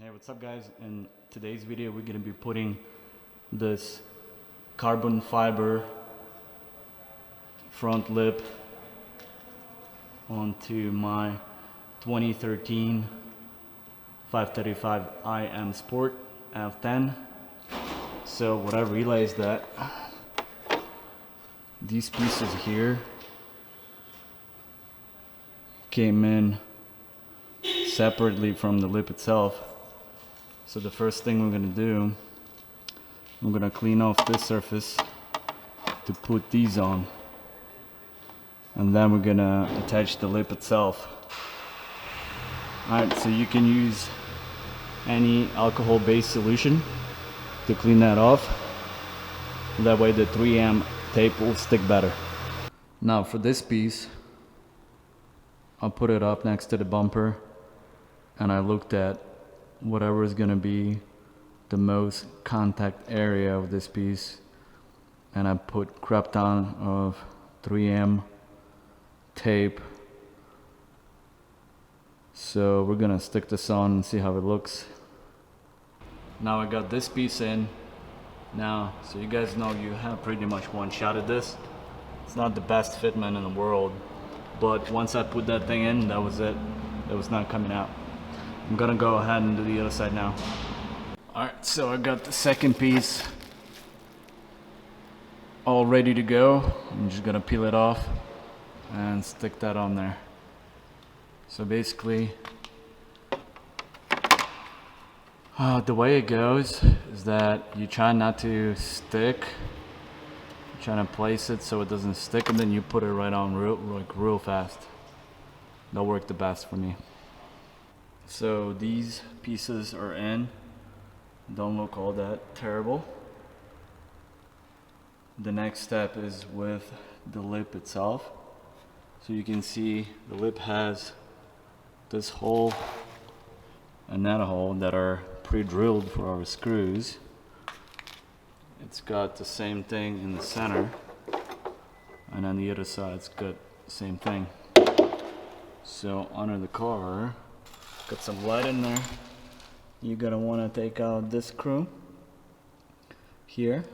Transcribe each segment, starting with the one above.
Hey, what's up guys? In today's video we're going to be putting this carbon fiber front lip onto my 2013 535i M Sport F10. So what I realized that these pieces here came in separately from the lip itself. So the first thing we're going to do, I'm going to clean off this surface to put these on, and then we're going to attach the lip itself. Alright, so you can use any alcohol based solution to clean that off. That way the 3M tape will stick better. Now for this piece, I'll put it up next to the bumper, and I looked at whatever is going to be the most contact area of this piece, and I put crap ton of 3M tape. So we're gonna stick this on and see how it looks. Now I got this piece in now, so you guys know you have pretty much one shot at this. It's not the best fitment in the world, but once I put that thing in, that was it. It was not coming out. I'm gonna go ahead and do the other side now. Alright, so I got the second piece all ready to go. I'm just gonna peel it off and stick that on there. So basically, the way it goes is that you try not to stick. You're trying to place it so it doesn't stick, and then you put it right on real fast. That'll work the best for me. So these pieces are in. Don't look all that terrible. The next step is with the lip itself. So you can see the lip has this hole and that hole that are pre-drilled for our screws. It's got the same thing in the center, and on the other side it's got the same thing. So under the car, got some light in there. You're gonna want to take out this screw here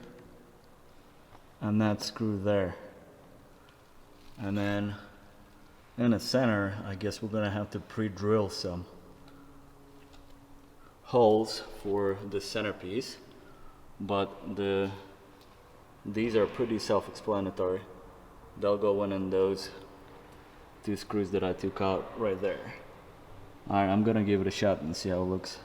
and that screw there, and then in the center I guess we're gonna have to pre-drill some holes for the centerpiece, but these are pretty self-explanatory. They'll go in those two screws that I took out right there. Alright, I'm gonna give it a shot and see how it looks.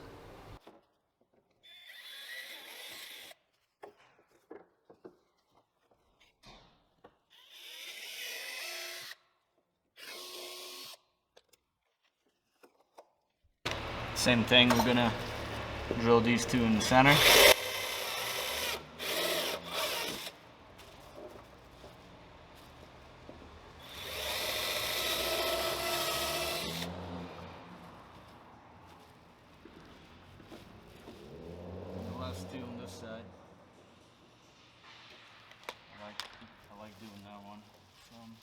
Same thing, we're gonna drill these two in the center. The last two on this side. I like doing that one from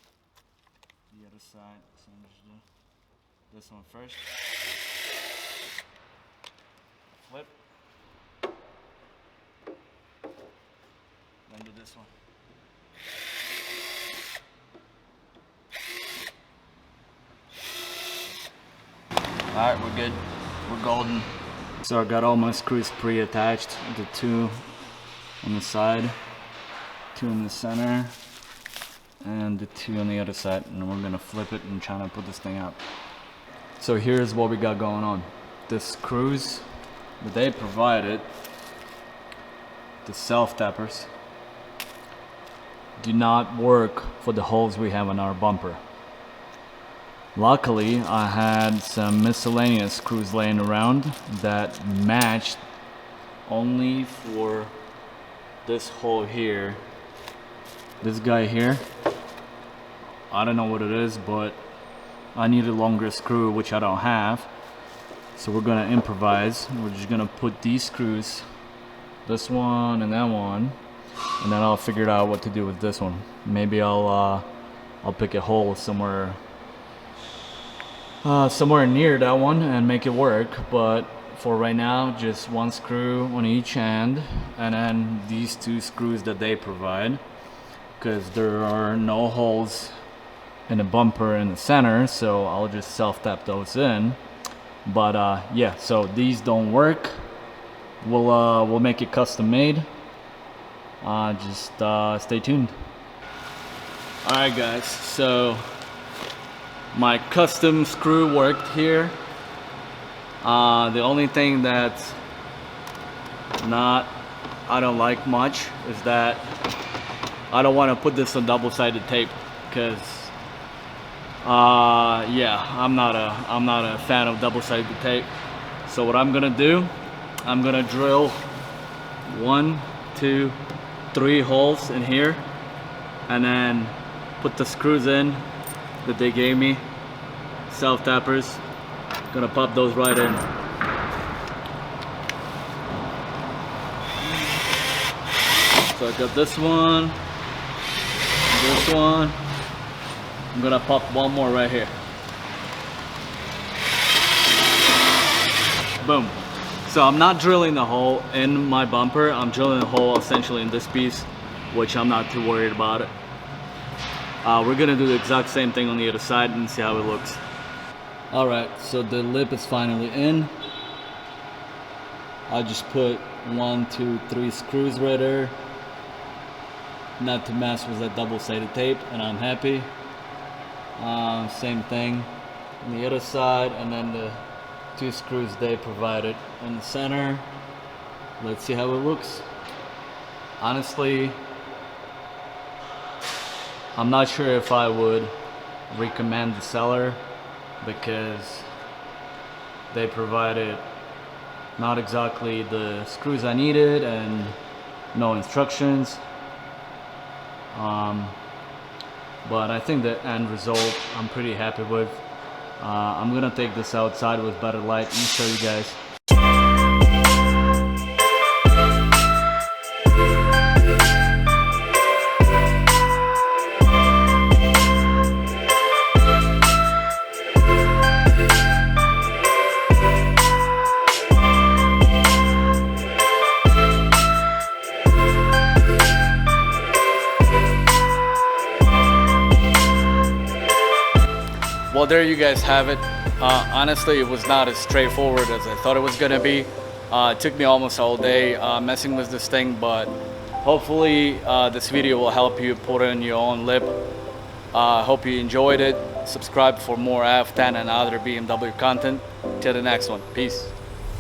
the other side. So I'm just doing this one first. Flip. Then do this one. Alright, we're good. We're golden. So I got all my screws pre-attached. The two on the side, two in the center, and the two on the other side. And we're gonna flip it and try to put this thing out. So here's what we got going on. The screws that they provided, the self-tappers, do not work for the holes we have on our bumper. Luckily, I had some miscellaneous screws laying around that matched only for this hole here. This guy here, I don't know what it is, but I need a longer screw, which I don't have. So we're gonna improvise. We're just gonna put these screws, this one and that one, and then I'll figure out what to do with this one. Maybe I'll pick a hole somewhere near that one and make it work. But for right now, just one screw on each end, and then these two screws that they provide, because there are no holes in the bumper in the center, so I'll just self-tap those in. But yeah, so these don't work. We'll make it custom made. Just stay tuned. All right, guys, so my custom screw worked here. The only thing that's I don't like much is that I don't want to put this on double-sided tape, because yeah, I'm not a fan of double-sided tape. So what I'm gonna do, I'm gonna drill 1, 2, 3 holes in here, and then put the screws in that they gave me, self-tappers. Gonna pop those right in. So I got this one, this one. I'm gonna pop one more right here. Boom. So I'm not drilling the hole in my bumper, I'm drilling the hole essentially in this piece, which I'm not too worried about it. We're gonna do the exact same thing on the other side and see how it looks. Alright, so the lip is finally in. I just put 1, 2, 3 screws right there, not to mess with that double-sided tape, and I'm happy. Same thing on the other side, and then the 2 screws they provided in the center. Let's see how it looks. Honestly, I'm not sure if I would recommend the seller, because they provided not exactly the screws I needed and no instructions. But I think the end result I'm pretty happy with. I'm gonna take this outside with better light and show you guys. Well, there you guys have it. Honestly, it was not as straightforward as I thought it was gonna be. It took me almost all day messing with this thing, but hopefully this video will help you put in your own lip. Hope you enjoyed it. Subscribe for more F10 and other BMW content. Till the next one. Peace.